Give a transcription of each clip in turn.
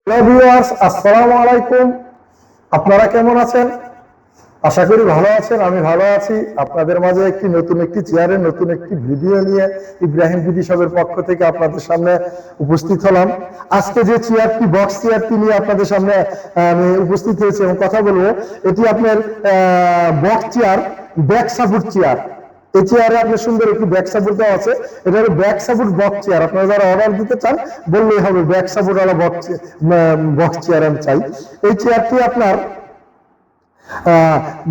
Hello viewers, আসসালামু আলাইকুম। আপনারা কেমন আছেন? আশা করি ভালো আছেন। আমি ভালো আছি। আপনাদের মাঝে নতুন একটি চেয়ারের নতুন একটি ভিডিও নিয়ে ইব্রাহিম বিডি শপের পক্ষ থেকে আপনাদের সামনে উপস্থিত হলাম। আজকে যে চেয়ারটি, বক্স চেয়ারটি নিয়ে আপনাদের সামনে আমি উপস্থিত হয়েছি এবং কথা বলবো, এটি আপনার box chair, back support chair. এই চেয়ারে আপনার সুন্দর একটি ব্যাক সাপোর্ট দেওয়া আছে। এটা হলো ব্যাক সাপোর্ট বক্স চেয়ার। আপনারা যারা অর্ডার দিতে চান বললেই হবে ব্যাক সাপোর্ট ওয়ালা বক্স চেয়ার আমি চাই। এই চেয়ারটি আপনার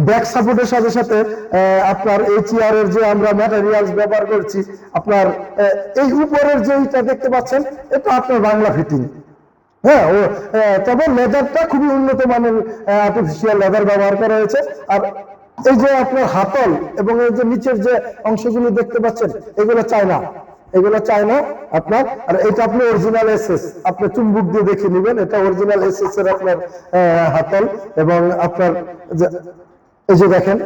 ব্যাক সাপোর্টের সাথে সাথে আপনার এই চেয়ারের যে আমরা ম্যাটেরিয়ালস ব্যবহার করছি, আপনার এই উপরের যে এইটা দেখতে পাচ্ছেন, এটা আপনার বাংলা ফিটিং। হ্যাঁ, তবে লেদারটা খুবই উন্নত মানের আর্টিফিশিয়াল লেদার ব্যবহার করা হয়েছে। আর এই যে আপনার হাতল এবং এই যে নিচের যে অংশগুলো দেখতে পাচ্ছেন, এগুলো চায়না, এগুলো চায়না আপনার। আর এটা আপনি অরিজিনাল এসএস, আপনি চুম্বক দিয়ে দেখে নেবেন, এটা অরিজিনাল এসএস এর আপনার হাতল। এবং আপনার এই যে দেখেন,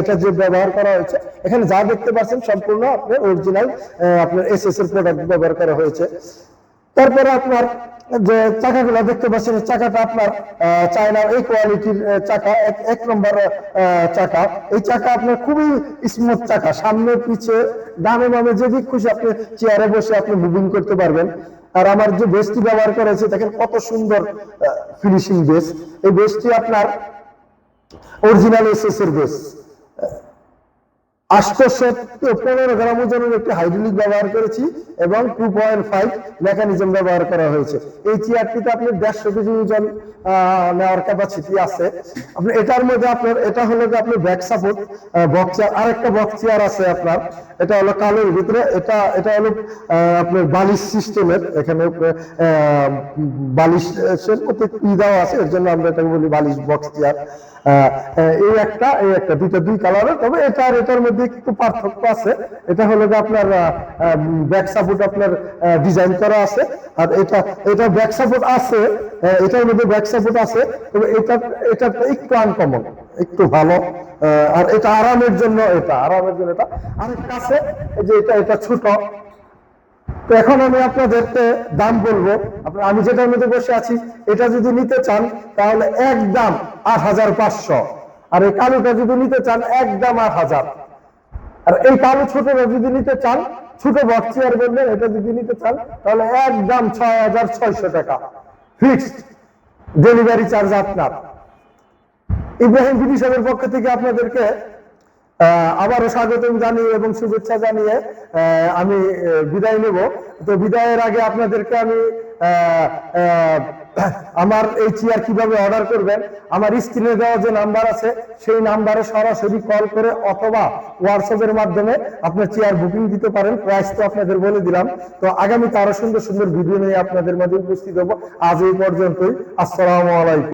এটা যে ব্যবহার করা হয়েছে, এখানে যা দেখতে পাচ্ছেন সম্পূর্ণ আপনার অরিজিনাল আপনার এসএস এর প্রোডাক্ট ব্যবহার করা হয়েছে। তারপরে আপনার যে চাকাগুলো দেখতে পাচ্ছেন, চাকাটা আপনার চায়নার এই কোয়ালিটির চাকা, এক নম্বর চাকা। এই চাকা আপনার খুবই স্মুথ চাকা, সামনে পিছে ডানে বামে যেদিক খুশি আপনি চেয়ারে বসে আপনি মুভিং করতে পারবেন। আর আমার যে বেসটি ব্যবহার করেছে, দেখেন কত সুন্দর ফিনিশিং বেস। এই বেসটি আপনার অরিজিনাল এসএস এর বেস। 815 গ্রাম ওজনের একটি হাইড্রোলিক ব্যবহার করেছি এবং 2.5 মেকানিজম ব্যবহার করা হয়েছে। এই চেয়ারটিতে আপনি 150 কেজি ওজন নেওয়ার ক্যাপাসিটি আছে। আপনি এটার মধ্যে আপনার এটা হলো যে আপনি ব্যাক সাপোর্ট বক্স চেয়ার। আরেকটা বক্স চেয়ার আছে আপনার, এটা হলো কালোর ভিতরে, এটা হলো আপনার বালিশ সিস্টেমের। এখানে বালিশের মতো দেওয়া আছে, এর জন্য আমরা এটাকে বলি বালিশ বক্স চেয়ার। এই একটা দুই কালারের, তবে এটার মধ্যে একটু পার্থক্য আছে। এটা হলো যে আপনার ব্যাক সাপোর্ট আপনার ডিজাইন করা আছে, আর এটা ব্যাক সাপোর্ট আছে, এটার মধ্যে ব্যাক সাপোর্ট আছে, তবে এটা একটু আনকমন, একটু ভালো। আর এটা আরামের জন্য, এটা আরেকটা আছে যে এটা ছোট। তো এখন আমি আপনাদেরকে দাম বলবো। আমি যেটার মধ্যে বসে আছি, এটা যদি নিতে চান তাহলে একদম 8,500। আর এই কালোটা যদি নিতে চান একদম 8,000। আর এই কালো ছোটটা যদি নিতে চান, ছোট বক্স চেয়ার বলবেন, এটা যদি নিতে চান তাহলে একদম 6,600 টাকা ফিক্সড। ডেলিভারি চার্জ আপনার। ইব্রাহিম বিডি শপের পক্ষ থেকে আপনাদেরকে আবারও স্বাগতম জানিয়ে এবং শুভেচ্ছা জানিয়ে আমি বিদায় নেব। তো বিদায়ের আগে আপনাদেরকে আমি আমার এই চেয়ার কিভাবে অর্ডার করবেন, আমার স্ক্রিনে দেওয়া যে নাম্বার আছে সেই নাম্বারে সরাসরি কল করে অথবা হোয়াটসঅ্যাপের মাধ্যমে আপনার চেয়ার বুকিং দিতে পারেন। প্রাইস তো আপনাদের বলে দিলাম। তো আগামীতে আরো সুন্দর সুন্দর ভিডিও নিয়ে আপনাদের মাঝে উপস্থিত হবো। আজ এই পর্যন্তই। আসসালামু আলাইকুম।